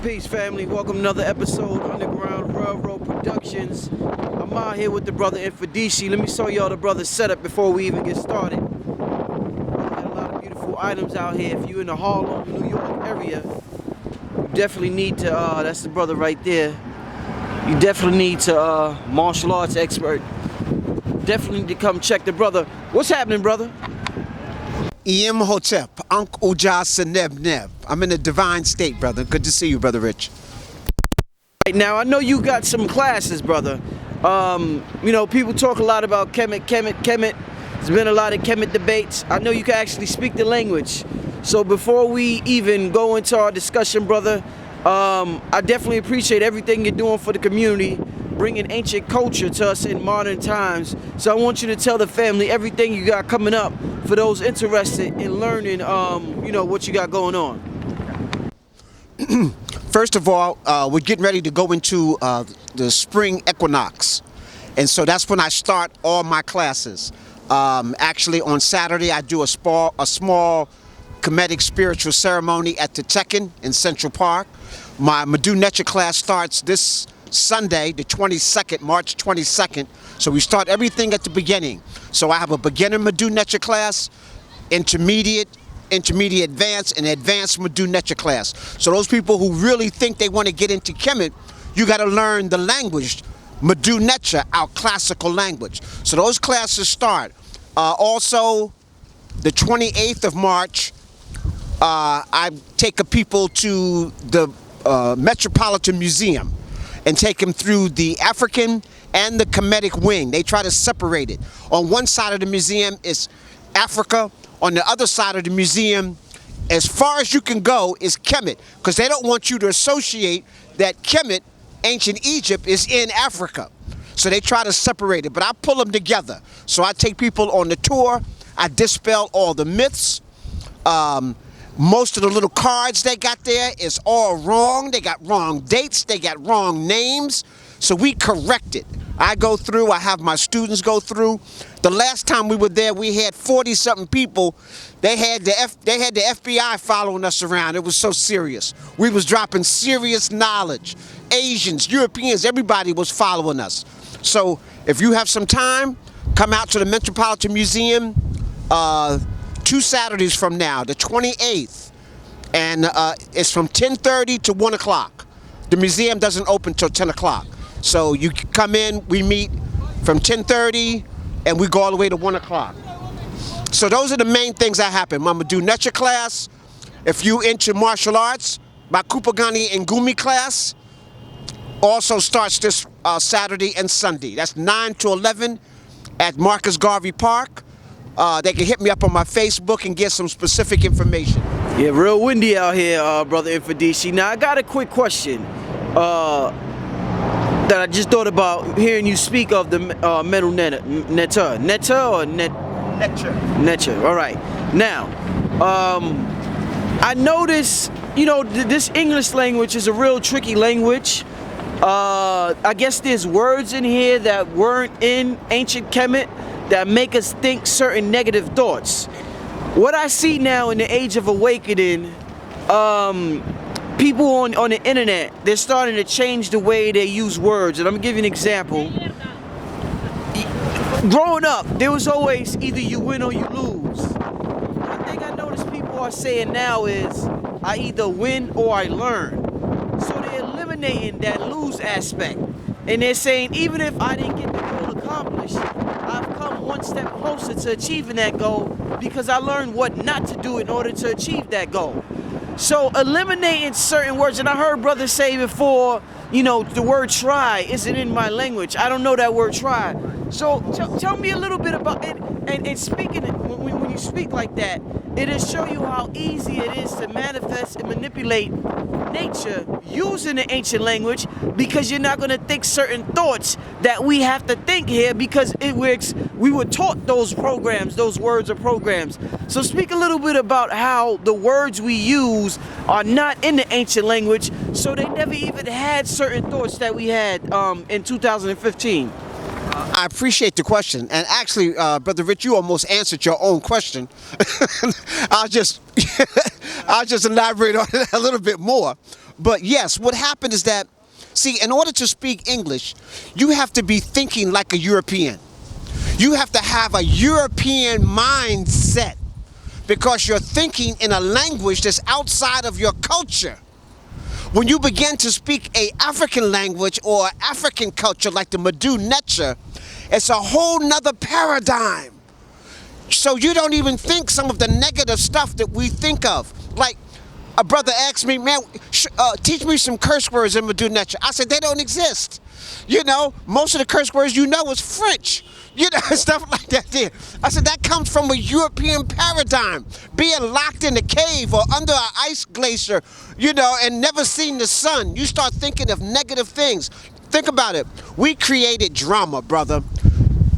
Peace, family. Welcome to another episode of Underground Railroad Productions. I'm out here with the brother Mfundishi. Let me show y'all the brother's setup before we even get started. Got a lot of beautiful items out here. If you're in the Harlem, New York area, you definitely need to, that's the brother right there. You definitely need to, martial arts expert. Definitely need to come check the brother. What's happening, brother? Hotep, Ankh Uja Seneb Neb. I'm in a divine state, brother. Good to see you, Brother Rich. Right now, I know you got some classes, brother. You know, people talk a lot about Kemet. There's been a lot of Kemet debates. I know you can actually speak the language. So before we even go into our discussion, brother, I definitely appreciate everything you're doing for the community, bringing ancient culture to us in modern times. So I want you to tell the family everything you got coming up for those interested in learning, you know, what you got going on. First of all, we're getting ready to go into the spring equinox. And so that's when I start all my classes. Actually, on Saturday, I do a small Kemetic spiritual ceremony at the Tekken in Central Park. My Madu Necha class starts this Sunday, the 22nd, March 22nd. So we start everything at the beginning. So I have a beginner Madu Necha class, intermediate advanced, and advanced Madu Necha class. So those people who really think they want to get into Kemet, you got to learn the language, Madu Necha, our classical language. So those classes start. Also, the 28th of March, I take a people to the Metropolitan Museum and take them through the African and the Kemetic wing. They try to separate it. On one side of the museum is Africa. On the other side of the museum, as far as you can go, is Kemet, because they don't want you to associate that Kemet, ancient Egypt, is in Africa. So they try to separate it, but I pull them together. So I take people on the tour. I dispel all the myths. Most of the little cards they got there is all wrong. They got wrong dates. They got wrong names. So we correct it. I go through. I have my students go through. The last time we were there, we had 40-something people. They had the FBI following us around. It was so serious. We was dropping serious knowledge. Asians, Europeans, everybody was following us. So if you have some time, come out to the Metropolitan Museum 2 Saturdays from now, the 28th, and it's from 10:30 to 1 o'clock. The museum doesn't open till 10 o'clock. So you come in, we meet from 10:30, and we go all the way to 1 o'clock. So those are the main things that happen. My Madu Necha class, if you into martial arts, my Kupagani and Gumi class also starts this Saturday and Sunday. That's 9 to 11 at Marcus Garvey Park. They can hit me up on my Facebook and get some specific information. Yeah, real windy out here, brother Mfundishi. Now I got a quick question that I just thought about hearing you speak of the metal Necha or Necha. All right. Now, I noticed, you know, this English language is a real tricky language. I guess there's words in here that weren't in ancient Kemet that make us think certain negative thoughts. What I see now in the age of awakening, people on the internet, they're starting to change the way they use words. And I'm gonna give you an example. Growing up, there was always either you win or you lose. One thing I notice people are saying now is, I either win or I learn. So they're eliminating that lose aspect. And they're saying, even if I didn't get the goal accomplished, I've come one step closer to achieving that goal because I learned what not to do in order to achieve that goal. So eliminating certain words, and I heard brothers say before, you know, the word try isn't in my language. I don't know that word try. So tell me a little bit about it. And speaking, when you speak like that, it'll show you how easy it is to manifest and manipulate nature using the ancient language, because you're not going to think certain thoughts that we have to think here because we were taught those programs, those words are programs. So speak a little bit about how the words we use are not in the ancient language, so they never even had certain thoughts that we had in 2015. I appreciate the question, and actually, Brother Rich, you almost answered your own question. I'll just elaborate on it a little bit more. But yes, what happened is that, see, in order to speak English, you have to be thinking like a European. You have to have a European mindset because you're thinking in a language that's outside of your culture. When you begin to speak a African language or African culture like the Madu Netcha, it's a whole nother paradigm. So you don't even think some of the negative stuff that we think of. Like, a brother asked me, man, teach me some curse words in Madu Netcha. I said, they don't exist. You know, most of the curse words you know is French. You know, stuff like that there. I said, that comes from a European paradigm. Being locked in a cave or under an ice glacier, you know, and never seen the sun. You start thinking of negative things. Think about it. We created drama, brother.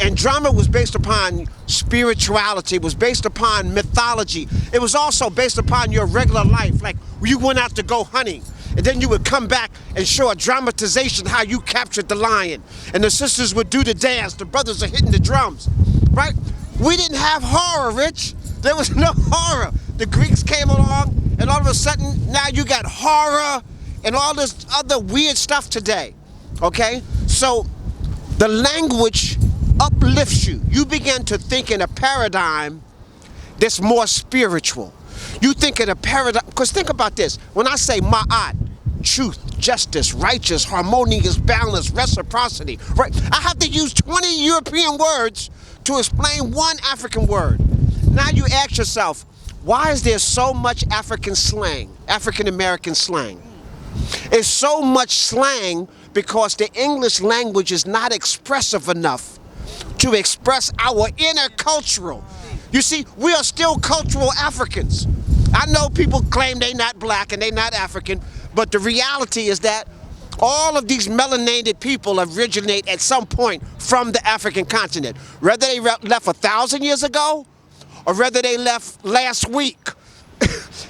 And drama was based upon spirituality, it was based upon mythology. It was also based upon your regular life. Like, you went out to go hunting, and then you would come back and show a dramatization how you captured the lion. And the sisters would do the dance, the brothers are hitting the drums, right? We didn't have horror, Rich. There was no horror. The Greeks came along, and all of a sudden, now you got horror and all this other weird stuff today, okay? So, the language uplifts you. You begin to think in a paradigm that's more spiritual. You think in a paradigm, because think about this. When I say ma'at, truth, justice, righteous, harmonious, balance, reciprocity, right? I have to use 20 European words to explain one African word. Now you ask yourself, why is there so much African slang, African American slang? It's so much slang because the English language is not expressive enough to express our inner cultural. You see, we are still cultural Africans. I know people claim they're not black and they're not African, but the reality is that all of these melanated people originate at some point from the African continent. Whether they left 1,000 years ago or whether they left last week,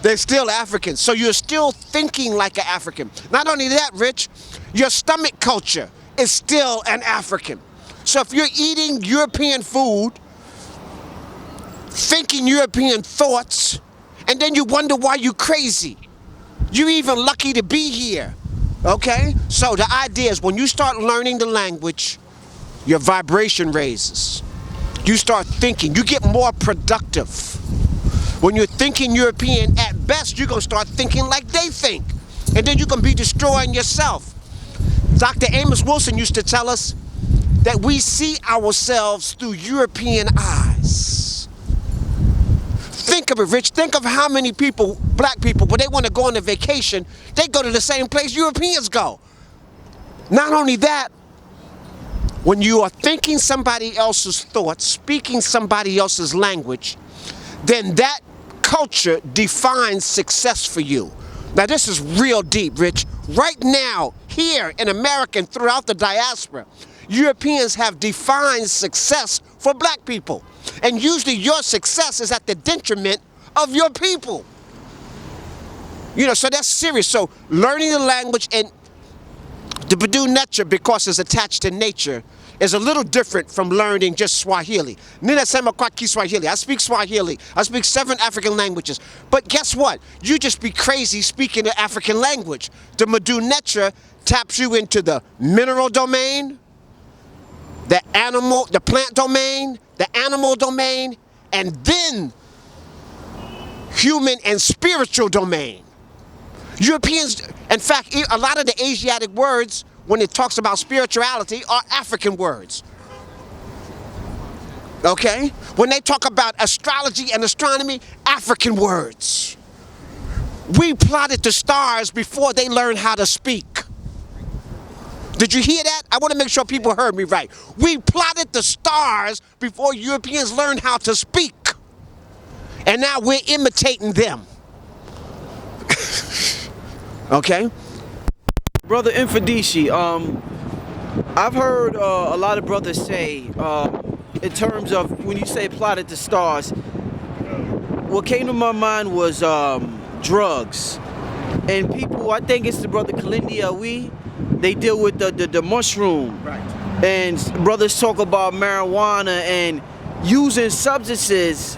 they're still Africans. So you're still thinking like an African. Not only that, Rich, your stomach culture is still an African. So if you're eating European food, thinking European thoughts, and then you wonder why you're crazy, you're even lucky to be here, okay? So the idea is when you start learning the language, your vibration raises. You start thinking, you get more productive. When you're thinking European, at best, you're gonna start thinking like they think, and then you're gonna be destroying yourself. Dr. Amos Wilson used to tell us that we see ourselves through European eyes. Think of it, Rich. Think of how many people, black people, when they want to go on a vacation, they go to the same place Europeans go. Not only that, when you are thinking somebody else's thoughts, speaking somebody else's language, then that culture defines success for you. Now this is real deep, Rich. Right now, here in America and throughout the diaspora, Europeans have defined success for black people. And usually your success is at the detriment of your people. You know, so that's serious. So learning the language and the Badu Netcha, because it's attached to nature, is a little different from learning just Swahili. Ninasema kwa Kiswahili. I speak Swahili. I speak 7 African languages. But guess what? You just be crazy speaking the African language. The Badu Netcha taps you into the mineral domain, the plant domain, the animal domain, and then human and spiritual domain. Europeans, in fact, a lot of the Asiatic words, when it talks about spirituality, are African words. Okay? When they talk about astrology and astronomy, African words. We plotted the stars before they learned how to speak. Did you hear that? I want to make sure people heard me right. We plotted the stars before Europeans learned how to speak. And now we're imitating them. Okay? Brother Mfundishi, I've heard a lot of brothers say, in terms of when you say plotted the stars, what came to my mind was drugs. And people, I think it's the brother Kalindi Awi, they deal with the mushroom. Right. And brothers talk about marijuana and using substances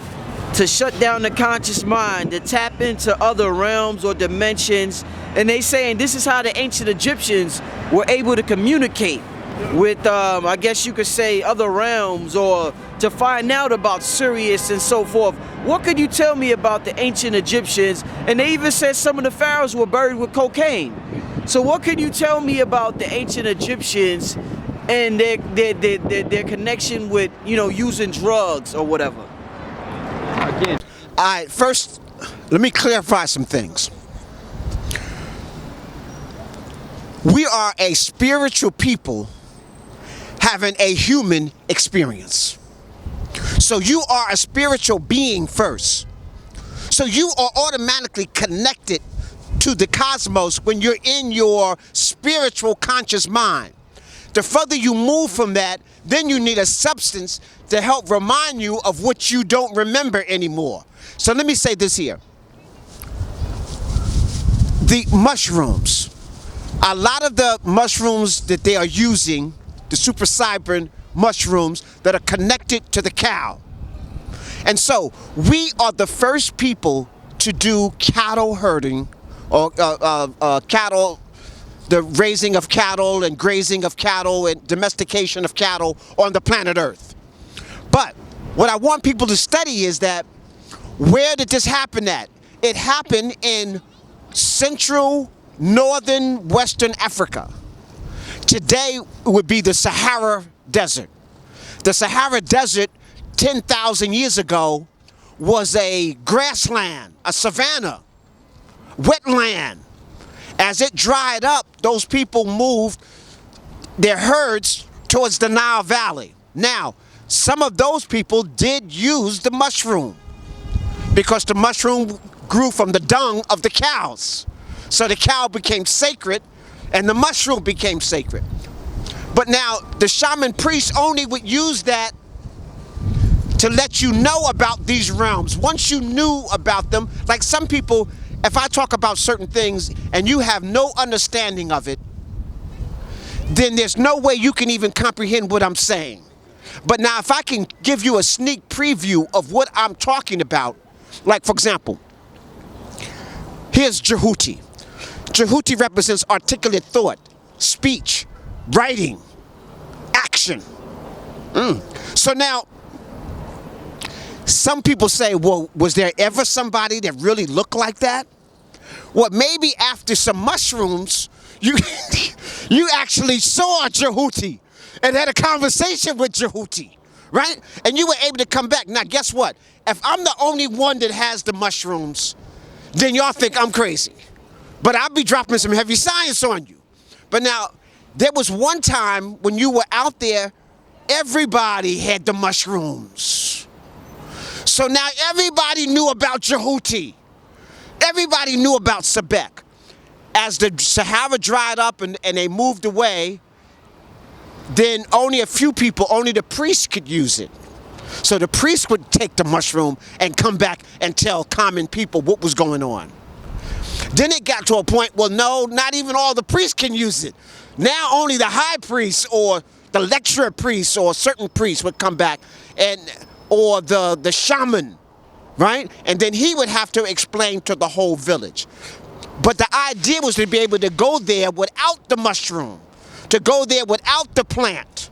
to shut down the conscious mind, to tap into other realms or dimensions And they saying this is how the ancient Egyptians were able to communicate with, I guess you could say, other realms, or to find out about Sirius and so forth. What could you tell me about the ancient Egyptians? And they even said some of the pharaohs were buried with cocaine. So what could you tell me about the ancient Egyptians and their connection with, you know, using drugs or whatever? Again, first, let me clarify some things. We are a spiritual people having a human experience. So you are a spiritual being first. So you are automatically connected to the cosmos when you're in your spiritual conscious mind. The further you move from that, then you need a substance to help remind you of what you don't remember anymore. So let me say this here. The mushrooms. A lot of the mushrooms that they are using, the psilocybin mushrooms that are connected to the cow. And so we are the first people to do cattle herding, or cattle, the raising of cattle and grazing of cattle and domestication of cattle on the planet Earth. But what I want people to study is that, where did this happen at? It happened in Central, Northern, Western Africa. Today would be the Sahara Desert. The Sahara Desert 10,000 years ago was a grassland, a savanna, wetland. As it dried up, those people moved their herds towards the Nile Valley. Now, some of those people did use the mushroom because the mushroom grew from the dung of the cows. So the cow became sacred and the mushroom became sacred. But now the shaman priests only would use that to let you know about these realms. Once you knew about them, like some people, if I talk about certain things and you have no understanding of it, then there's no way you can even comprehend what I'm saying. But now if I can give you a sneak preview of what I'm talking about, like for example, here's Jhuty. Jhuty represents articulate thought, speech, writing, action. So now, some people say, well, was there ever somebody that really looked like that? Well, maybe after some mushrooms, you you actually saw Jhuty and had a conversation with Jhuty, right? And you were able to come back. Now, guess what? If I'm the only one that has the mushrooms, then y'all think I'm crazy. But I'll be dropping some heavy science on you. But now, there was one time when you were out there, everybody had the mushrooms. So now everybody knew about Jhuty. Everybody knew about Sebek. As the Sahara dried up and they moved away, then only a few people, only the priests could use it. So the priest would take the mushroom and come back and tell common people what was going on. Then it got to a point, well, no, not even all the priests can use it. Now only the high priest or the lecturer priest or certain priests would come back, and or the shaman, right? And then he would have to explain to the whole village. But the idea was to be able to go there without the mushroom, to go there without the plant.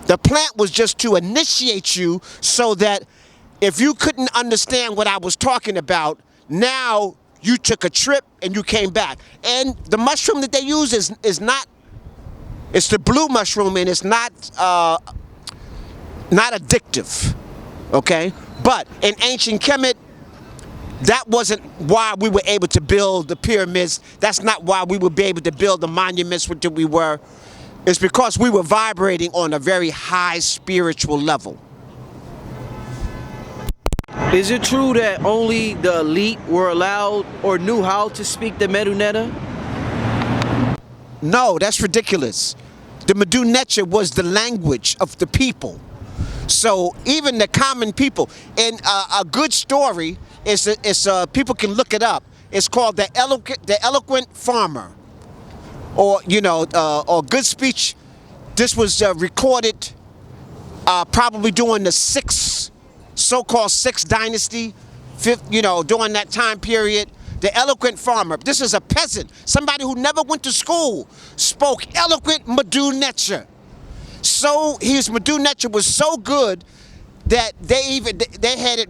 The plant was just to initiate you so that if you couldn't understand what I was talking about, now you took a trip and you came back. And the mushroom that they use is not, it's the blue mushroom, and it's not addictive, okay? But in ancient Kemet, that wasn't why we were able to build the pyramids. That's not why we would be able to build the monuments that we were. It's because we were vibrating on a very high spiritual level. Is it true that only the elite were allowed or knew how to speak the Medunetta? No, that's ridiculous. The Medunetta was the language of the people. So even the common people, and a good story is people can look it up. It's called the Eloquent Farmer, or or Good Speech. This was recorded probably during the so-called Sixth Dynasty, during that time period. the eloquent farmer. This is a peasant, somebody who never went to school, spoke eloquent Madu Necha. So his Madu Necha was so good that they had it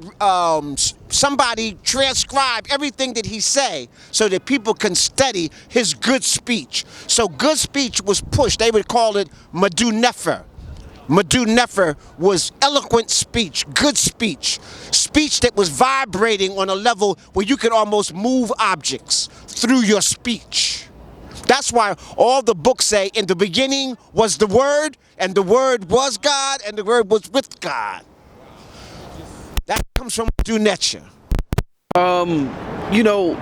somebody transcribe everything that he say so that people can study his good speech. So good speech was pushed. They would call it Madu Nefer. Madu Nefer was eloquent speech, good speech, speech that was vibrating on a level where you could almost move objects through your speech. That's why all the books say, in the beginning was the Word, and the Word was God, and the Word was with God. That comes from Madu Necha. You know,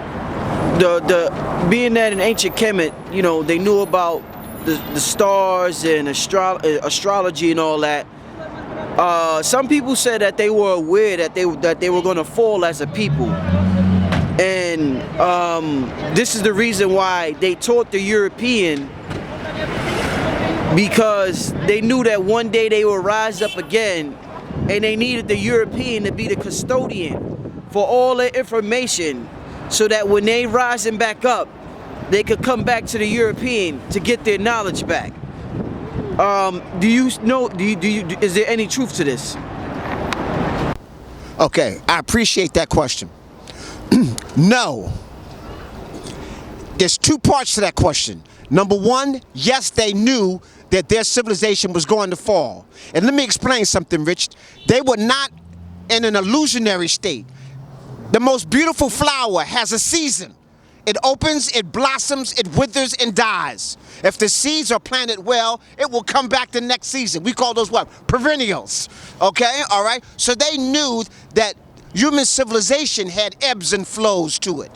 the being that in ancient Kemet, you know, they knew about the stars and astrology and all that. Some people said that they were aware that they were going to fall as a people, and this is the reason why they taught the European, because they knew that one day they would rise up again, and they needed the European to be the custodian for all the information, so that when they rising back up, they could come back to the European to get their knowledge back. Do you know? Is there any truth to this? Okay, I appreciate that question. No. There's two parts to that question. Number one, yes, they knew that their civilization was going to fall. And let me explain something, Rich. They were not in an illusionary state. The most beautiful flower has a season. It opens, it blossoms, it withers and dies. If the seeds are planted well, it will come back the next season. We call those what? Perennials. Okay, all right? So they knew that human civilization had ebbs and flows to it.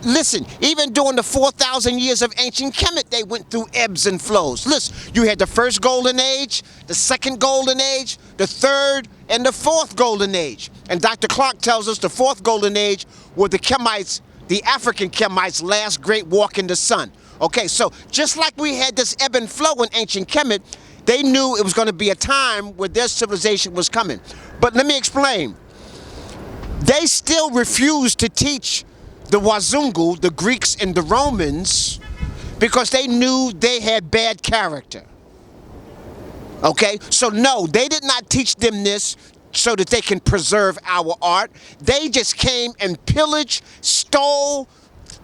Listen, even during the 4,000 years of ancient Kemet, they went through ebbs and flows. Listen, you had the first golden age, the second golden age, the third, and the fourth golden age. And Dr. Clark tells us the fourth golden age were the Kemites, the African Kemites' last great walk in the sun. Okay, so just like we had this ebb and flow in ancient Kemet, they knew it was going to be a time where their civilization was coming. But let me explain. They still refused to teach the Wazungu, the Greeks and the Romans, because they knew they had bad character. Okay, so no, they did not teach them this so that they can preserve our art. They just came and pillaged, stole,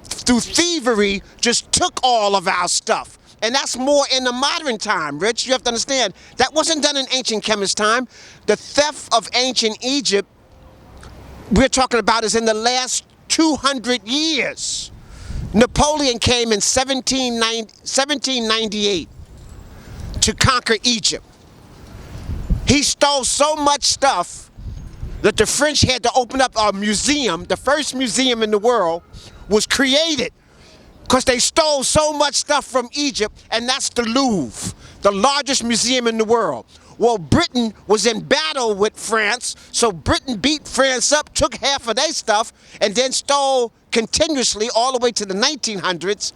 through thievery, just took all of our stuff. And that's more in the modern time, Rich. You have to understand, that wasn't done in ancient Kemet's time. The theft of ancient Egypt we're talking about is in the last 200 years. Napoleon came in 1798 to conquer Egypt. He stole so much stuff that the French had to open up a museum. The first museum in the world was created because they stole so much stuff from Egypt, and that's the Louvre, the largest museum in the world. Well, Britain was in battle with France, so Britain beat France up, took half of their stuff, and then stole continuously all the way to the 1900s.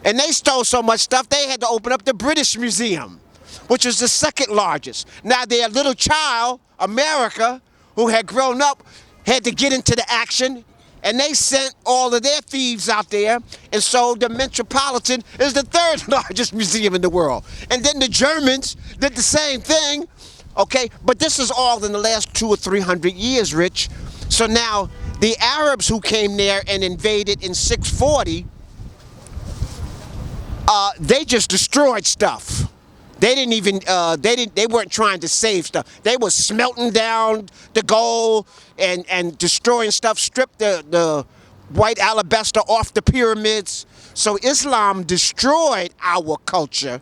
And they stole so much stuff, they had to open up the British Museum, which is the second largest. Now their little child, America, who had grown up, had to get into the action, and they sent all of their thieves out there, and so the Metropolitan is the third largest museum in the world. And then the Germans did the same thing, okay? But this is all in the last 200 or 300 years, Rich. So now the Arabs who came there and invaded in 640, they just destroyed stuff. They didn't even, they weren't trying to save stuff. They were smelting down the gold and destroying stuff, stripped the white alabaster off the pyramids. So Islam destroyed our culture.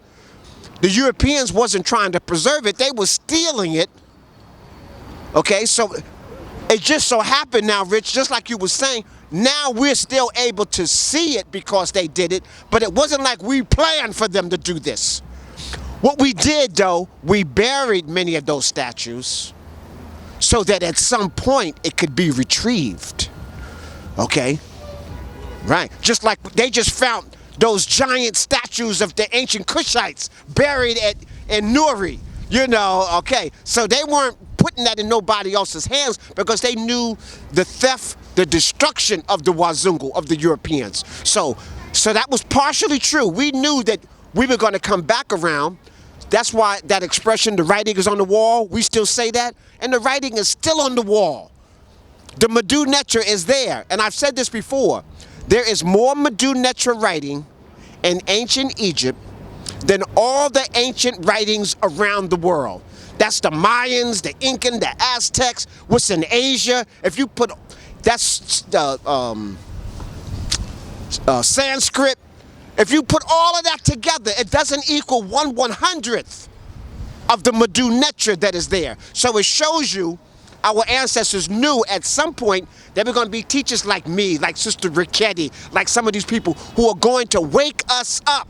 The Europeans wasn't trying to preserve it, they were stealing it. Okay, so it just so happened now, Rich, just like you were saying, now we're still able to see it because they did it, but it wasn't like we planned for them to do this. What we did, though, we buried many of those statues so that at some point it could be retrieved. Okay? Right. Just like they just found those giant statues of the ancient Kushites buried in Nuri. You know, okay. So they weren't putting that in nobody else's hands because they knew the theft the destruction of the Wazungu, of the Europeans. So that was partially true. We knew that we were going to come back around. That's why that expression, the writing is on the wall, we still say that, and the writing is still on the wall. The Medu Neter is there, and I've said this before. There is more Medu Neter writing in ancient Egypt than all the ancient writings around the world. That's the Mayans, the Incan, the Aztecs, what's in Asia. If you put, that's the Sanskrit. If you put all of that together, it doesn't equal 1/100th of the Medu Neter that is there. So it shows you our ancestors knew at some point they were going to be teachers like me, like Sister Ricchetti, like some of these people who are going to wake us up.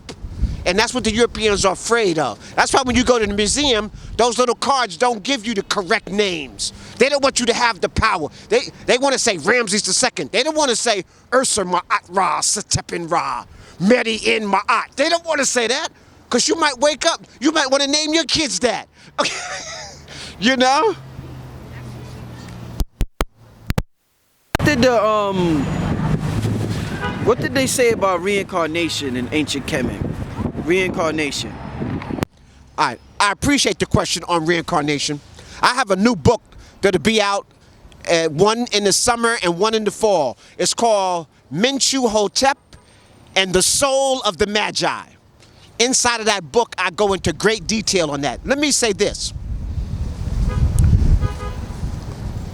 And that's what the Europeans are afraid of. That's why when you go to the museum, those little cards don't give you the correct names. They don't want you to have the power. They want to say Ramses II. They don't want to say Ursa Ma'at Ra, Satepin Ra, Meri in Ma'at. They don't want to say that, because you might wake up, you might want to name your kids that. You know? What did they say about reincarnation in ancient Kemet? Reincarnation. All right, I appreciate the question on reincarnation. I have a new book that'll be out, one in the summer and one in the fall. It's called Mfundishi Jhutyms and the Soul of the Magi. Inside of that book, I go into great detail on that. Let me say this.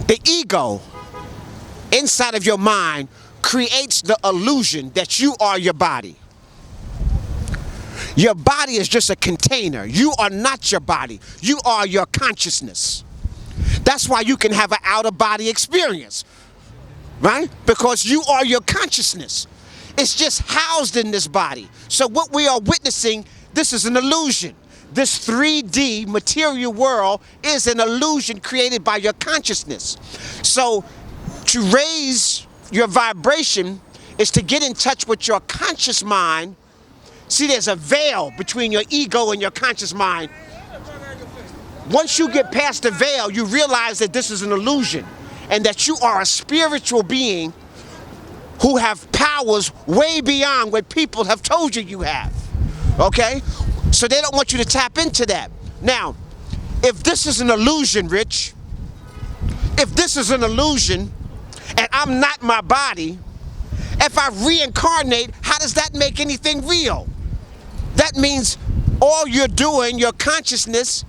The ego inside of your mind creates the illusion that you are your body. Your body is just a container. You are not your body. You are your consciousness. That's why you can have an out-of-body experience, right? Because you are your consciousness. It's just housed in this body. So what we are witnessing, this is an illusion. This 3D material world is an illusion created by your consciousness. So to raise your vibration is to get in touch with your conscious mind. See, there's a veil between your ego and your conscious mind. Once you get past the veil, you realize that this is an illusion and that you are a spiritual being who have powers way beyond what people have told you you have. Okay? So they don't want you to tap into that. Now, if this is an illusion, Rich, if this is an illusion and I'm not my body, if I reincarnate, how does that make anything real? That means all you're doing, your consciousness,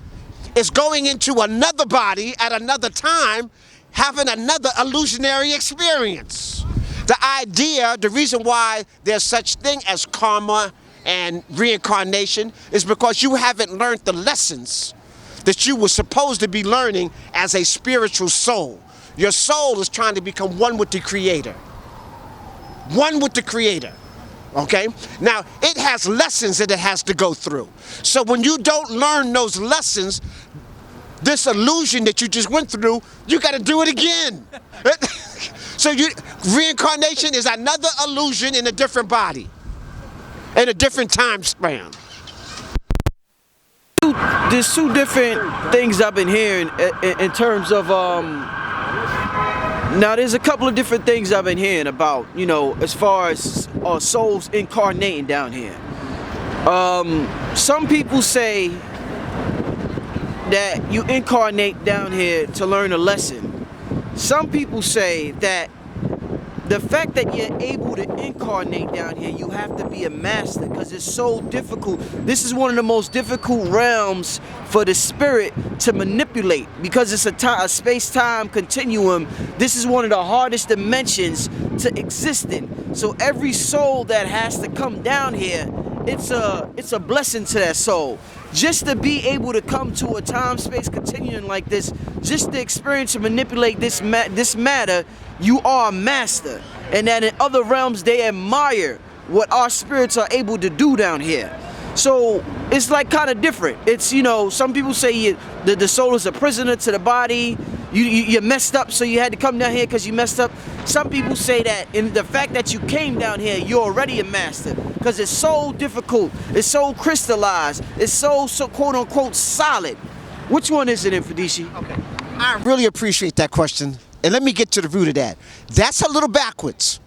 is going into another body at another time, having another illusionary experience. The idea, the reason why there's such thing as karma and reincarnation is because you haven't learned the lessons that you were supposed to be learning as a spiritual soul. Your soul is trying to become one with the Creator. One with the Creator. Okay? Now, it has lessons that it has to go through. So when you don't learn those lessons, this illusion that you just went through, you got to do it again. So reincarnation is another illusion in a different body, in a different time span. There's two different things I've been hearing in terms of now there's a couple of different things I've been hearing about, you know, as far as souls incarnating down here. Some people say that you incarnate down here to learn a lesson. Some people say that the fact that you're able to incarnate down here, you have to be a master because it's so difficult. This is one of the most difficult realms for the spirit to manipulate because it's a space-time continuum. This is one of the hardest dimensions to exist in. So every soul that has to come down here, it's a blessing to that soul. Just to be able to come to a time-space continuum like this, just the experience to manipulate this matter, you are a master. And that in other realms, they admire what our spirits are able to do down here. So it's like kind of different. It's, you know, some people say the soul is a prisoner to the body. You messed up, so you had to come down here because you messed up. Some people say that in the fact that you came down here, you're already a master because it's so difficult. It's so crystallized. It's so quote unquote solid. Which one is it, Mfundishi? Okay. I really appreciate that question. And let me get to the root of that. That's a little backwards.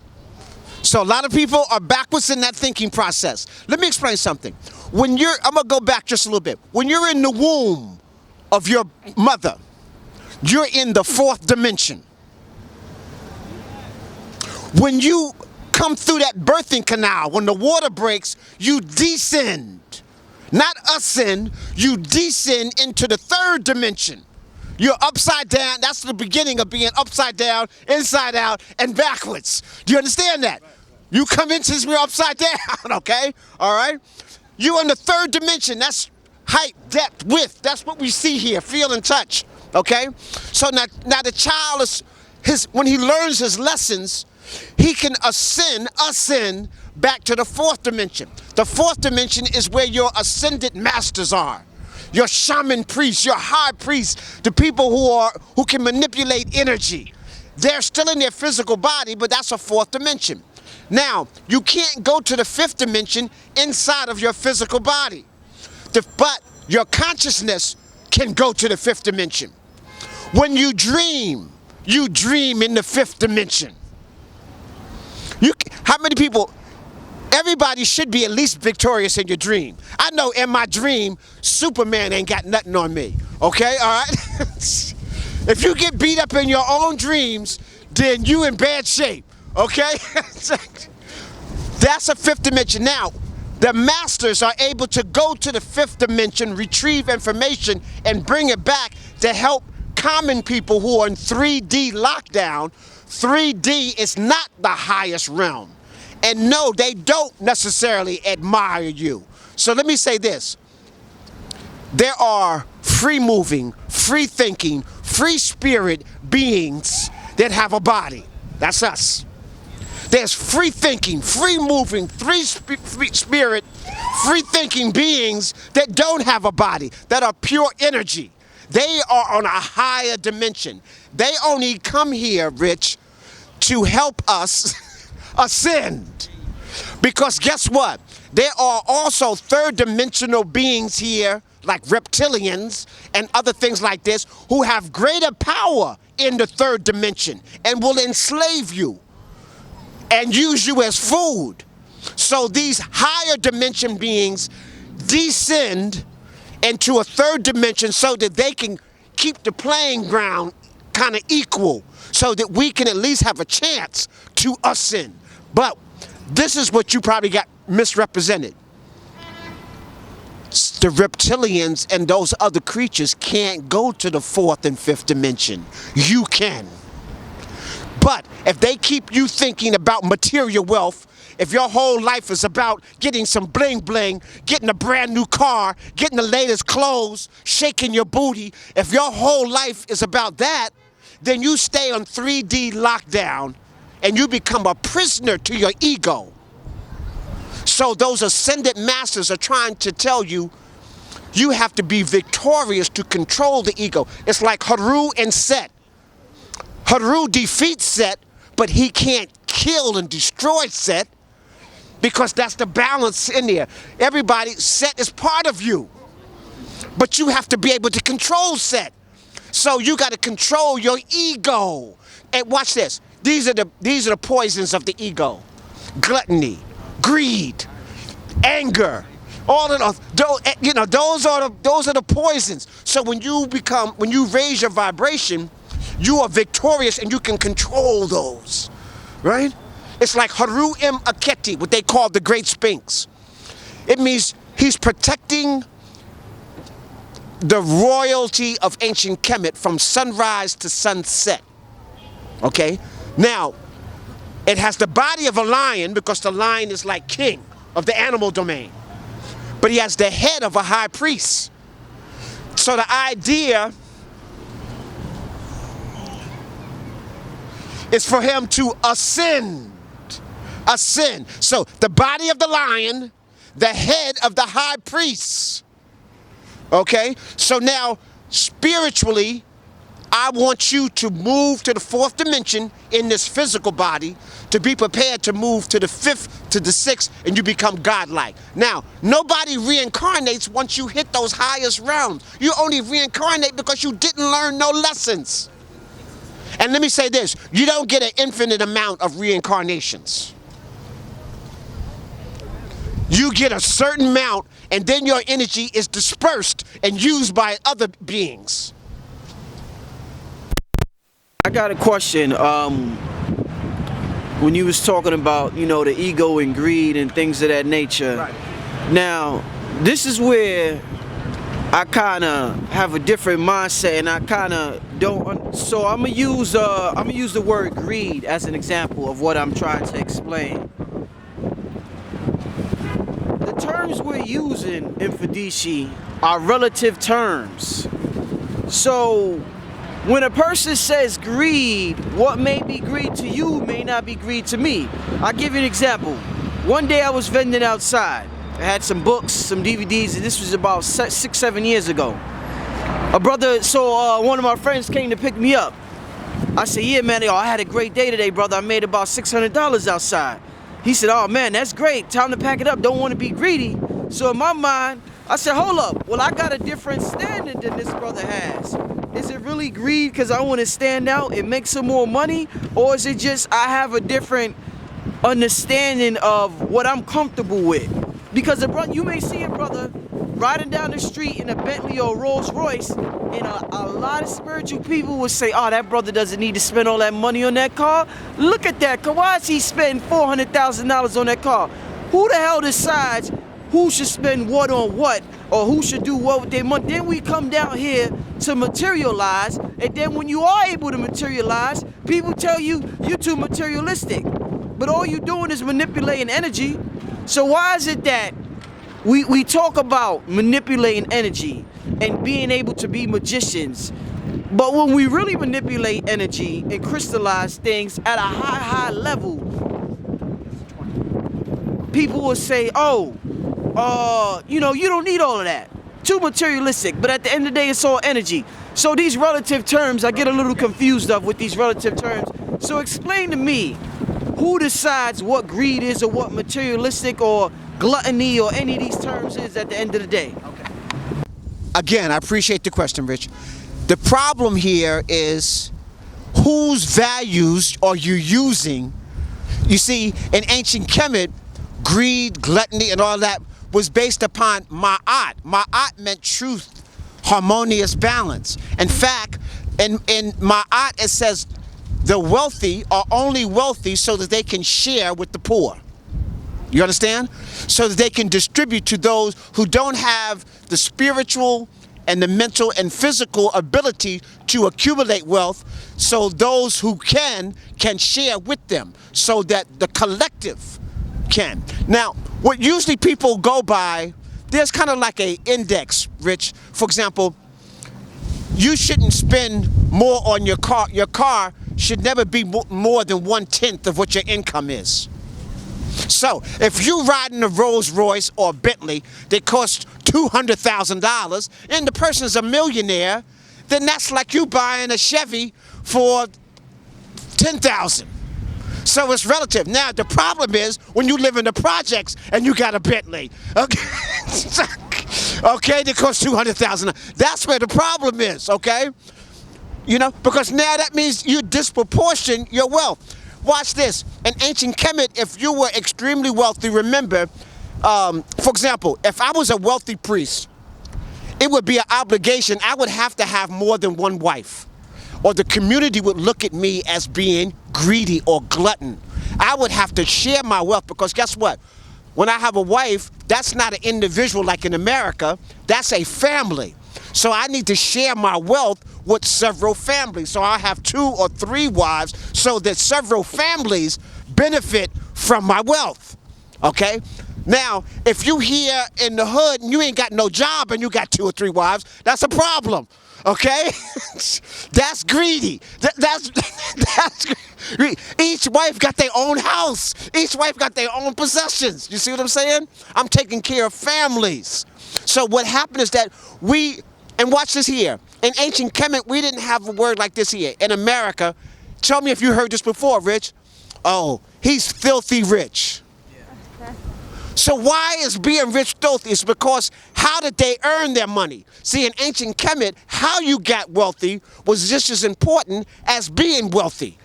So a lot of people are backwards in that thinking process. Let me explain something. I'm gonna go back just a little bit. When you're in the womb of your mother, you're in the fourth dimension. When you come through that birthing canal, when the water breaks, you descend. Not ascend, you descend into the third dimension. You're upside down. That's the beginning of being upside down, inside out, and backwards. Do you understand that? You come into this, we're upside down, okay? All right? You're in the third dimension. That's height, depth, width. That's what we see here, feel and touch, okay? So now the child when he learns his lessons, he can ascend back to the fourth dimension. The fourth dimension is where your ascended masters are. Your shaman priests, your high priests, the people who can manipulate energy. They're still in their physical body, but that's a fourth dimension. Now, you can't go to the fifth dimension inside of your physical body. But your consciousness can go to the fifth dimension. When you dream in the fifth dimension. How many people? Everybody should be at least victorious in your dream. I know in my dream, Superman ain't got nothing on me. Okay, all right? If you get beat up in your own dreams, then you in bad shape. Okay? That's a fifth dimension. Now, the masters are able to go to the fifth dimension, retrieve information, and bring it back to help common people who are in 3D lockdown. 3D is not the highest realm. And no, they don't necessarily admire you. So let me say this. There are free-moving, free-thinking, free-spirit beings that have a body. That's us. There's free-thinking, free-moving, free-spirit, free-thinking beings that don't have a body, that are pure energy. They are on a higher dimension. They only come here, Rich, to help us ascend. Because guess what? There are also third dimensional beings here, like reptilians and other things like this, who have greater power in the third dimension and will enslave you and use you as food. So these higher dimension beings descend into a third dimension so that they can keep the playing ground kind of equal, so that we can at least have a chance to ascend. But this is what you probably got misrepresented. The reptilians and those other creatures can't go to the fourth and fifth dimension. You can. But if they keep you thinking about material wealth, if your whole life is about getting some bling bling, getting a brand new car, getting the latest clothes, shaking your booty, if your whole life is about that, then you stay on 3D lockdown and you become a prisoner to your ego. So those ascended masters are trying to tell you, you have to be victorious to control the ego. It's like Haru and Set. Haru defeats Set, but he can't kill and destroy Set because that's the balance in there. Everybody, Set is part of you, but you have to be able to control Set. So you got to control your ego. And watch this. These are the poisons of the ego: gluttony, greed, anger. All of those, those are the poisons. So when you raise your vibration, you are victorious and you can control those, right? It's like Haru M. Aketi, what they call the Great Sphinx. It means he's protecting the royalty of ancient Kemet from sunrise to sunset. Okay? Now, it has the body of a lion because the lion is like king of the animal domain. But he has the head of a high priest. So the idea is for him to ascend. Ascend. So the body of the lion, the head of the high priest. Okay? So now, spiritually, I want you to move to the fourth dimension in this physical body to be prepared to move to the fifth, to the sixth, and you become godlike. Now, nobody reincarnates once you hit those highest realms. You only reincarnate because you didn't learn no lessons. And let me say this, you don't get an infinite amount of reincarnations. You get a certain amount, and then your energy is dispersed and used by other beings. I got a question. When you was talking about, you know, the ego and greed and things of that nature. Right. Now, this is where I kind of have a different mindset, and I kind of don't. So I'm gonna use the word greed as an example of what I'm trying to explain. The terms we're using in Mfundishi are relative terms. So when a person says greed, what may be greed to you may not be greed to me. I'll give you an example. One day I was vending outside. I had some books, some DVDs, and this was about 6-7 years ago. One of my friends came to pick me up. I said, yeah, man, I had a great day today, brother. I made about $600 outside. He said, oh, man, that's great. Time to pack it up. Don't want to be greedy. So in my mind, I said, hold up. Well, I got a different standard than this brother has. Is it really greed because I want to stand out and make some more money? Or is it just I have a different understanding of what I'm comfortable with? Because you may see a brother riding down the street in a Bentley or a Rolls Royce, and a lot of spiritual people would say, oh, that brother doesn't need to spend all that money on that car. Look at that. Why is he spending $400,000 on that car? Who the hell decides who should spend what on what, or who should do what with their money? Then we come down here to materialize, and then when you are able to materialize, people tell you you're too materialistic. But all you're doing is manipulating energy. So why is it that we talk about manipulating energy and being able to be magicians, but when we really manipulate energy and crystallize things at a high level, people will say, oh, you know, you don't need all of that. Too materialistic. But at the end of the day, it's all energy. So these relative terms, I get a little confused with these relative terms. So explain to me, who decides what greed is or what materialistic or gluttony or any of these terms is at the end of the day? Okay. Again, I appreciate the question, Rich. The problem here is whose values are you using? You see, in ancient Kemet, greed, gluttony, and all that was based upon ma'at. Ma'at meant truth, harmonious balance. In fact, in ma'at it says the wealthy are only wealthy so that they can share with the poor. You understand? So that they can distribute to those who don't have the spiritual and the mental and physical ability to accumulate wealth, so those who can share with them so that the collective can. Now, what usually people go by, there's kind of like an index, Rich. For example, you shouldn't spend more on your car. Your car should never be more than 1/10 of what your income is. So, if you ride in a Rolls Royce or a Bentley that costs $200,000 and the person's a millionaire, then that's like you buying a Chevy for $10,000. So it's relative. Now, the problem is when you live in the projects and you got a Bentley, okay? Okay, that costs $200,000. That's where the problem is, okay? You know, because now that means you disproportion your wealth. Watch this. In ancient Kemet, if you were extremely wealthy, remember, for example, if I was a wealthy priest, it would be an obligation. I would have to have more than one wife, or the community would look at me as being greedy or glutton. I would have to share my wealth, because guess what? When I have a wife, that's not an individual like in America. That's a family. So I need to share my wealth with several families. So I have 2 or 3 wives so that several families benefit from my wealth. Okay? Now, if you here in the hood and you ain't got no job and you got 2 or 3 wives, that's a problem. Okay? That's greedy. That's greedy. Each wife got their own house. Each wife got their own possessions. You see what I'm saying? I'm taking care of families. So what happened is that and watch this here. In ancient Kemet, we didn't have a word like this here. In America, tell me if you heard this before, Rich. Oh, he's filthy rich. Yeah. So why is being rich filthy? It's because how did they earn their money? See, in ancient Kemet, how you got wealthy was just as important as being wealthy.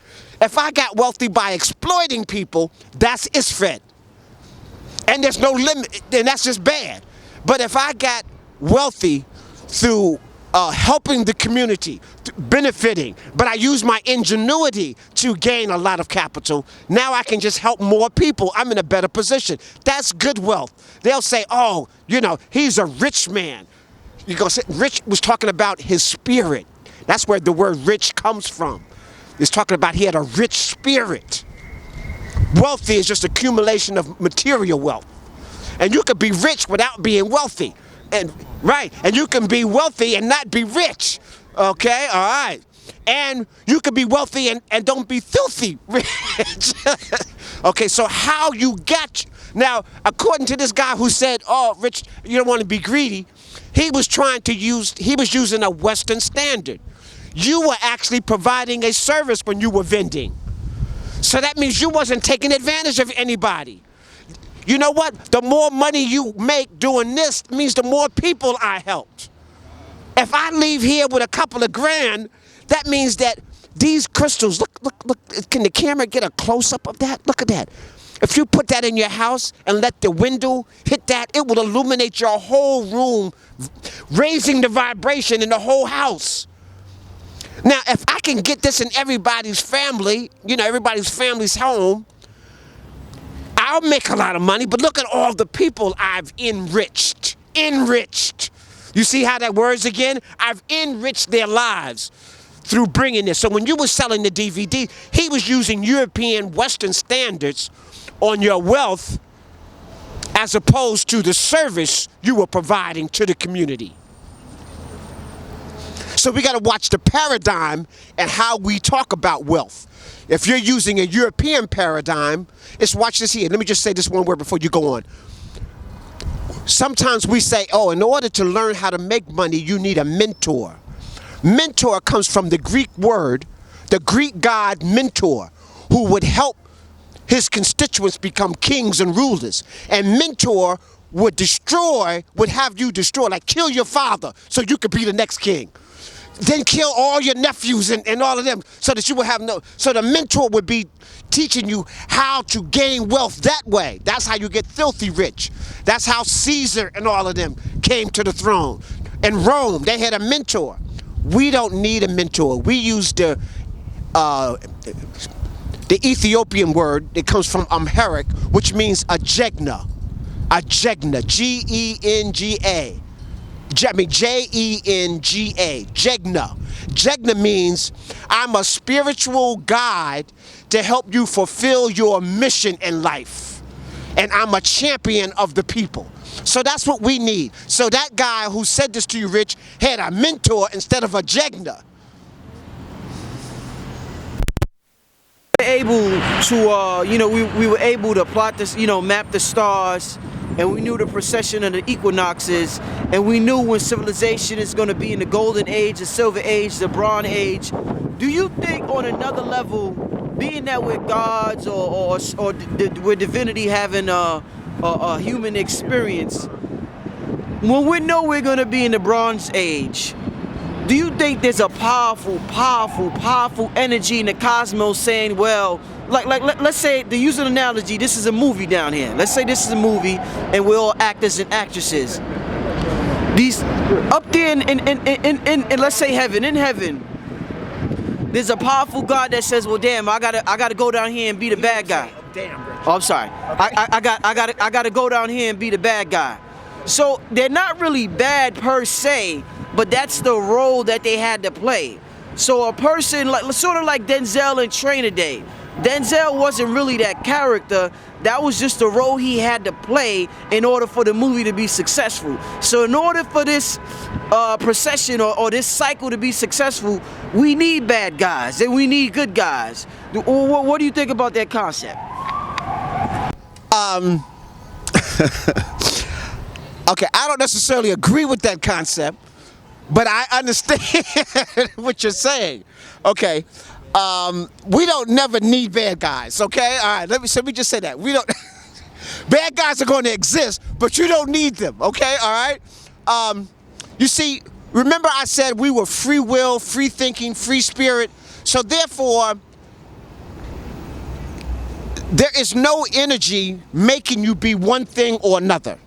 If I got wealthy by exploiting people, that's Isfred. And there's no limit, and that's just bad. But if I got wealthy through helping the community, benefiting, but I use my ingenuity to gain a lot of capital, now I can just help more people. I'm in a better position. That's good wealth. They'll say, oh, you know, he's a rich man. You go, rich was talking about his spirit. That's where the word rich comes from. It's talking about he had a rich spirit. Wealthy is just accumulation of material wealth. And you could be rich without being wealthy. And right, and you can be wealthy and not be rich. Okay, all right. And you can be wealthy and don't be filthy rich. Okay, so how you got, now, according to this guy who said, oh, rich, you don't want to be greedy, he was using a Western standard. You were actually providing a service when you were vending. So that means you wasn't taking advantage of anybody. You know what? The more money you make doing this means the more people I helped. If I leave here with a couple of grand, that means that these crystals, look, can the camera get a close-up of that? Look at that. If you put that in your house and let the window hit that, it will illuminate your whole room, raising the vibration in the whole house. Now, if I can get this in everybody's family, you know, everybody's family's home, I'll make a lot of money, but look at all the people I've enriched. Enriched. You see how that words again? I've enriched their lives through bringing this. So when you were selling the DVD, he was using European Western standards on your wealth as opposed to the service you were providing to the community. So we got to watch the paradigm and how we talk about wealth. If you're using a European paradigm, it's, watch this here. Let me just say this one word before you go on. Sometimes we say, oh, in order to learn how to make money, you need a mentor. Mentor comes from the Greek word, the Greek god mentor, who would help his constituents become kings and rulers. And mentor would have you destroy, like kill your father so you could be the next king. Then kill all your nephews and all of them so that you will have no, so the mentor would be teaching you how to gain wealth that way. That's how you get filthy rich. That's how Caesar and all of them came to the throne. In Rome, they had a mentor. We don't need a mentor. We use the Ethiopian word that comes from Amharic, which means a Gegna. A Gegna, G-E-N-G-A. J-E-N-G-A, Gegna. Gegna means I'm a spiritual guide to help you fulfill your mission in life. And I'm a champion of the people. So that's what we need. So that guy who said this to you, Rich, had a mentor instead of a Gegna. Able to, we were able to plot this, map the stars, and we knew the precession of the equinoxes, and we knew when civilization is going to be in the golden age, the silver age, the bronze age. Do you think on another level, being that we're gods or we're divinity having a human experience, when we know we're going to be in the bronze age, do you think there's a powerful energy in the cosmos saying, well, let's say, to use an analogy, this is a movie down here. Let's say this is a movie and we're all actors and actresses. These up there in let's say heaven, in heaven, there's a powerful God that says, well, damn, I gotta go down here and be the bad guy. Oh, I'm sorry. I gotta go down here and be the bad guy. So they're not really bad per se, but that's the role that they had to play. So a person, sort of like Denzel in Training Day. Denzel wasn't really that character. That was just the role he had to play in order for the movie to be successful. So in order for this procession or this cycle to be successful, we need bad guys and we need good guys. What do you think about that concept? Okay, I don't necessarily agree with that concept, but I understand what you're saying. Okay, we don't never need bad guys. Okay, all right. Let me just say that we don't. Bad guys are going to exist, but you don't need them, okay? All right? You see, remember I said we were free will, free thinking, free spirit. So therefore, there is no energy making you be one thing or another,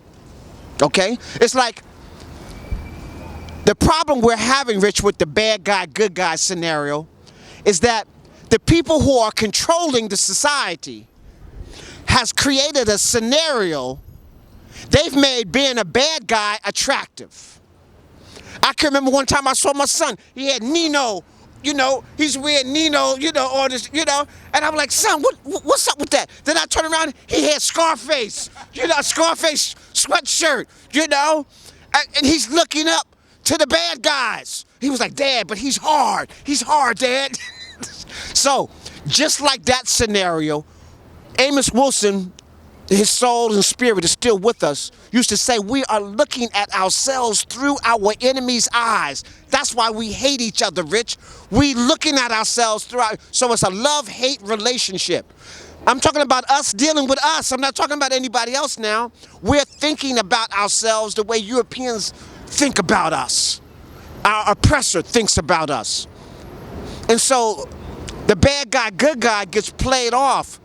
okay? It's like the problem we're having, Rich, with the bad guy, good guy scenario is that the people who are controlling the society has created a scenario. They've made being a bad guy attractive. I can remember one time I saw my son. He had Nino, you know, he's wearing Nino, you know, all this, you know, and I'm like, son, what's up with that? Then I turn around, he had Scarface, you know, Scarface sweatshirt, you know, and he's looking up to the bad guys. He was like, Dad, but he's hard, Dad. So, just like that scenario, Amos Wilson, his soul and spirit is still with us, used to say we are looking at ourselves through our enemy's eyes. That's why we hate each other, Rich. We looking at ourselves through so it's a love-hate relationship. I'm talking about us dealing with us. I'm not talking about anybody else now. We're thinking about ourselves the way Europeans think about us. Our oppressor thinks about us. And so the bad guy, good guy gets played off.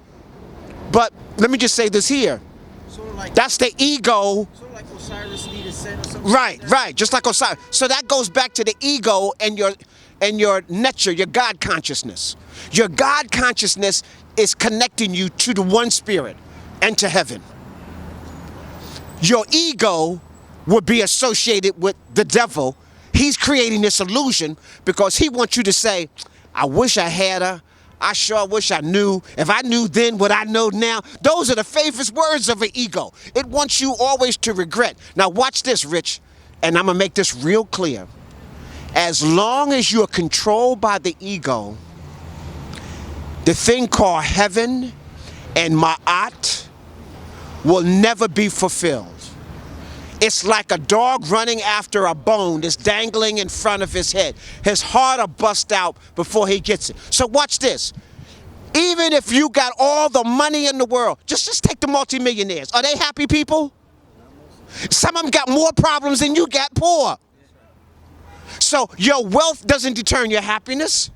But let me just say this here. Sort of like, that's the ego. Sort of like Osiris needed sin or something. Right, like right. Just like Osiris. So that goes back to the ego and your nature, your God consciousness. Your God consciousness is connecting you to the one spirit and to heaven. Your ego would be associated with the devil. He's creating this illusion because he wants you to say, I wish I had her. I sure wish I knew. If I knew then what I know now. Those are the famous words of an ego. It wants you always to regret. Now watch this, Rich, and I'm going to make this real clear. As long as you're controlled by the ego, the thing called heaven and ma'at will never be fulfilled. It's like a dog running after a bone that's dangling in front of his head. His heart will bust out before he gets it. So watch this. Even if you got all the money in the world, just take the multimillionaires. Are they happy people? Some of them got more problems than you got poor. So your wealth doesn't determine your happiness.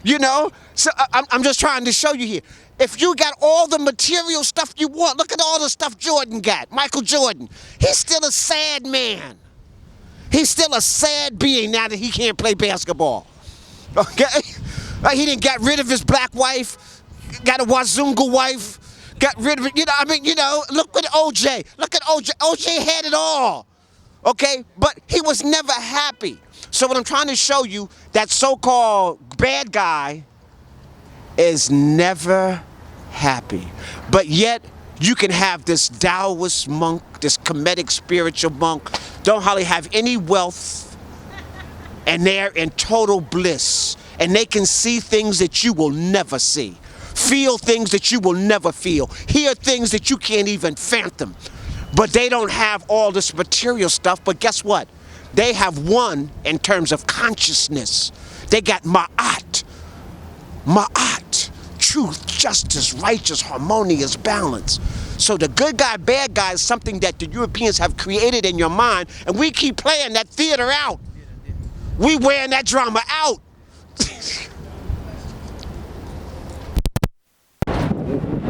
You know? So I'm just trying to show you here. If you got all the material stuff you want, look at all the stuff Jordan got, Michael Jordan. He's still a sad man. He's still a sad being now that he can't play basketball. Okay? He didn't get rid of his black wife, got a Wazungu wife, got rid of it. You know, I mean, you know, look at OJ. Look at OJ. OJ had it all. Okay? But he was never happy. So what I'm trying to show you, that so-called bad guy is never happy. But yet, you can have this Taoist monk, this Kemetic spiritual monk, don't hardly have any wealth, and they're in total bliss. And they can see things that you will never see, feel things that you will never feel, hear things that you can't even fathom. But they don't have all this material stuff, but guess what? They have won in terms of consciousness. They got ma'at. Ma'at, truth, justice, righteous, harmonious, balance. So the good guy, bad guy is something that the Europeans have created in your mind, and we keep playing that theater out. We wearing that drama out.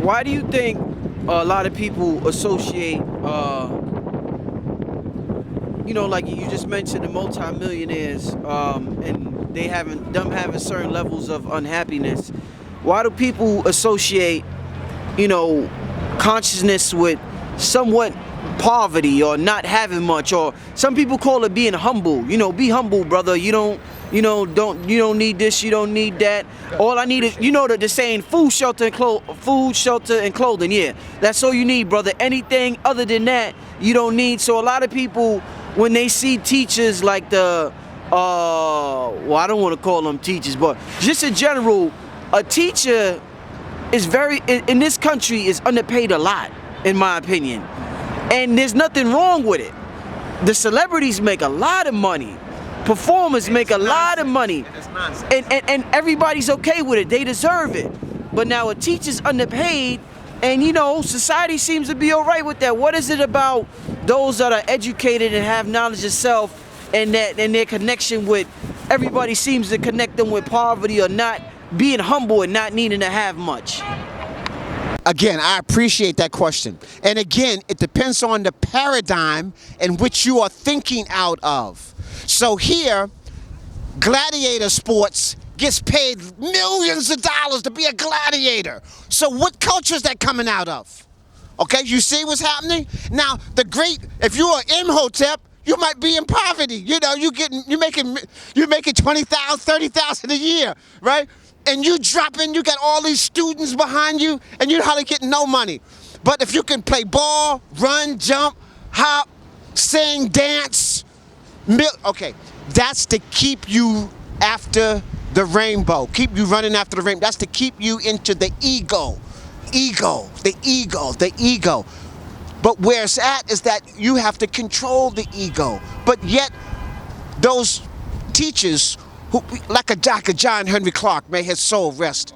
Why do you think a lot of people associate, you know, like you just mentioned, the multimillionaires, and them having certain levels of unhappiness? Why do people associate, you know, consciousness with somewhat poverty or not having much? Or some people call it being humble. You know, be humble, brother. You don't need this, you don't need that. All I need is, you know, the saying, food, shelter, and clothing. Yeah, that's all you need, brother. Anything other than that, you don't need. So a lot of people, when they see teachers like well, I don't want to call them teachers, but just in general, a teacher is in this country is underpaid a lot, in my opinion. And there's nothing wrong with it. The celebrities make a lot of money. Performers make a lot of money. And everybody's okay with it. They deserve it. But now a teacher's underpaid And you know, society seems to be all right with that. What is it about those that are educated and have knowledge of self, and their connection with everybody seems to connect them with poverty or not being humble and not needing to have much? Again, I appreciate that question. And again, it depends on the paradigm in which you are thinking out of. So here, gladiator sports gets paid millions of dollars to be a gladiator. So what culture is that coming out of? Okay, you see what's happening? Now, if you are Imhotep, you might be in poverty. You know, you're making 20,000, 30,000 a year, right? And you got all these students behind you, and you're hardly getting no money. But if you can play ball, run, jump, hop, sing, dance, okay, that's to keep you after the rainbow, keep you running after the rainbow. That's to keep you into the ego. But where it's at is that you have to control the ego. But yet, those teachers, who, like a Dr. John Henry Clark, may his soul rest.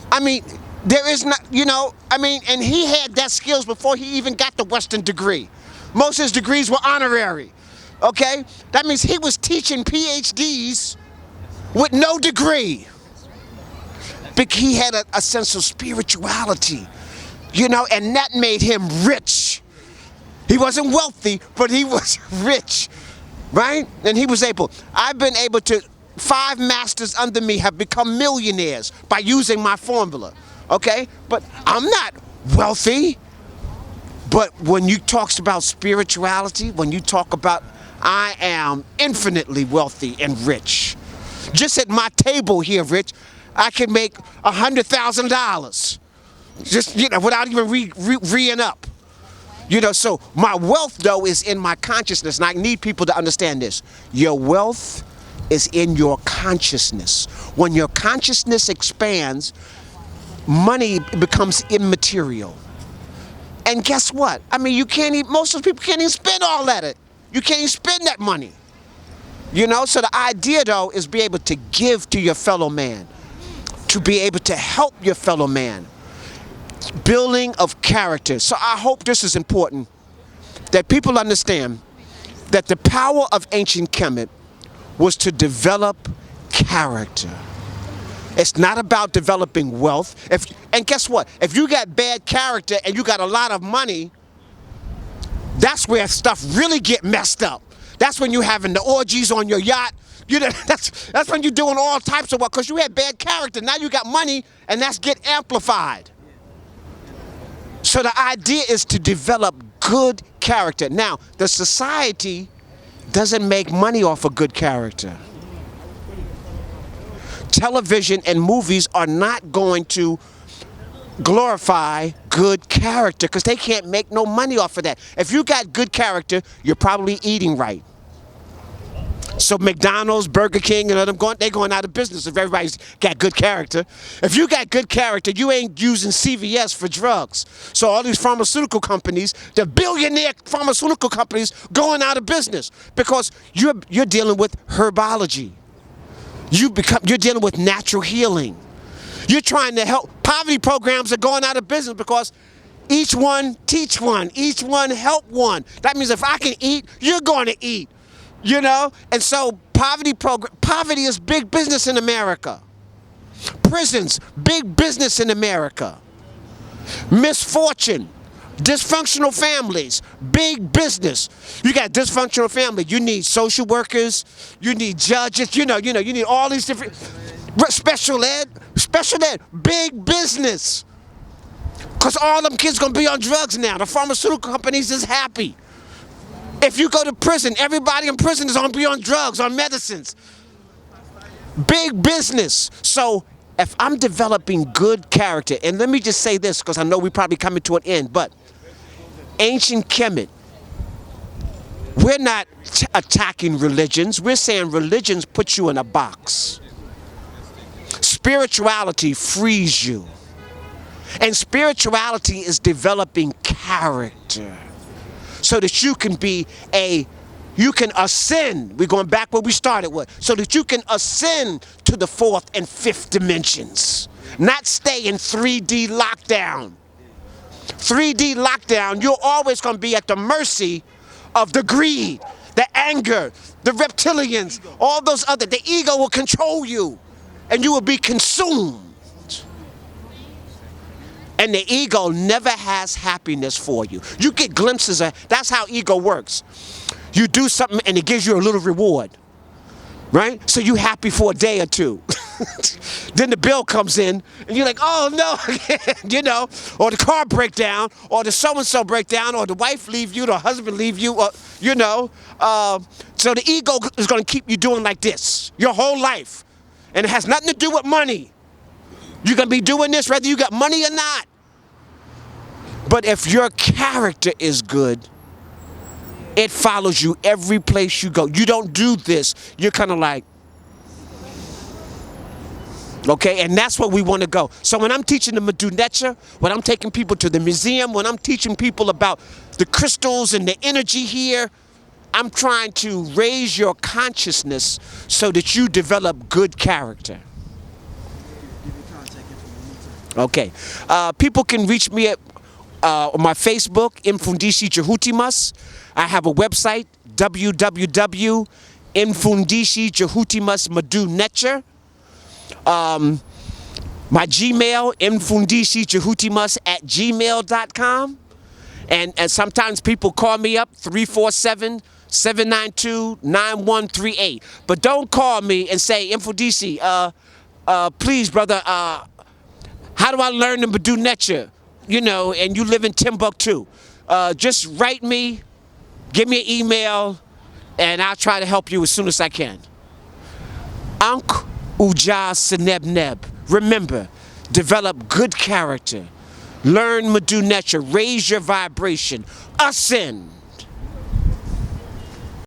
I mean, there is not, and he had that skills before he even got the Western degree. Most of his degrees were honorary, okay? That means he was teaching PhDs with no degree. But he had a sense of spirituality, and that made him rich. He wasn't wealthy, but he was rich, right? And he was I've been able to, 5 masters under me have become millionaires by using my formula, okay? But I'm not wealthy. But when you talk about spirituality, when you talk about I am infinitely wealthy and rich. Just at my table here, Rich, I can make $100,000, just without even re-ing up. So my wealth though is in my consciousness, and I need people to understand this. Your wealth is in your consciousness. When your consciousness expands, money becomes immaterial. And guess what? I mean, most of the people can't even spend all that. You can't even spend that money. So the idea though is be able to give to your fellow man, to be able to help your fellow man. Building of character. So I hope this is important, that people understand that the power of ancient Kemet was to develop character. It's not about developing wealth. And guess what? If you got bad character and you got a lot of money, that's where stuff really get messed up. That's when you're having the orgies on your yacht. That's when you're doing all types of work, because you had bad character. Now you got money, and that's get amplified. So the idea is to develop good character. Now, the society doesn't make money off of good character. Television and movies are not going to glorify good character because they can't make no money off of that. If you got good character, you're probably eating right. So McDonald's, Burger King, and they're going out of business if everybody's got good character. If you got good character, you ain't using CVS for drugs. So all these pharmaceutical companies, the billionaire pharmaceutical companies, going out of business because you're dealing with herbology. You're dealing with natural healing. You're trying to help. Poverty programs are going out of business because each one teach one, each one help one. That means if I can eat, you're going to eat. And so poverty is big business in America. Prisons, big business in America. Misfortune, dysfunctional families, big business. You got dysfunctional family, you need social workers, you need judges, you need all these different, special ed, big business. Because all them kids gonna be on drugs now. The pharmaceutical companies is happy. If you go to prison, everybody in prison is gonna be on drugs, on medicines. Big business. So if I'm developing good character, and let me just say this, because I know we're probably coming to an end, but ancient Kemet, we're not attacking religions. We're saying religions put you in a box. Spirituality frees you. And spirituality is developing character so that you can you can ascend. We're going back where we started with. So that you can ascend to the 4th and 5th dimensions. Not stay in 3D lockdown. 3D lockdown, you're always going to be at the mercy of the greed, the anger, the reptilians, all those other. The ego will control you, and you will be consumed. And the ego never has happiness for you. You get glimpses of, that's how ego works. You do something and it gives you a little reward, right? So you happy for a day or two. Then the bill comes in and you're like, oh no, you know, or the car break down, or the so-and-so break down, or the wife leave you, the husband leave you, or, you know. So the ego is going to keep you doing like this your whole life. And it has nothing to do with money. You're going to be doing this whether you got money or not. But if your character is good, it follows you every place you go. You don't do this. You're kind of like, okay, and that's where we want to go. So when I'm teaching the Medunecha, when I'm taking people to the museum, when I'm teaching people about the crystals and the energy here, I'm trying to raise your consciousness so that you develop good character. Okay, people can reach me at on my Facebook, Mfundishi Jhutyms. I have a website, www.mfundishijhutyms Medunecha. My Gmail, mfundishijhutyms@gmail.com. And sometimes people call me up, 347-792-9138. But don't call me and say, Mfundishi, please, brother, how do I learn the Medunecha? You know, and you live in Timbuktu. Just write me, give me an email, and I'll try to help you as soon as I can. Ankh Uja Seneb Neb. Remember, develop good character. Learn Medunecha. Raise your vibration. Ascend.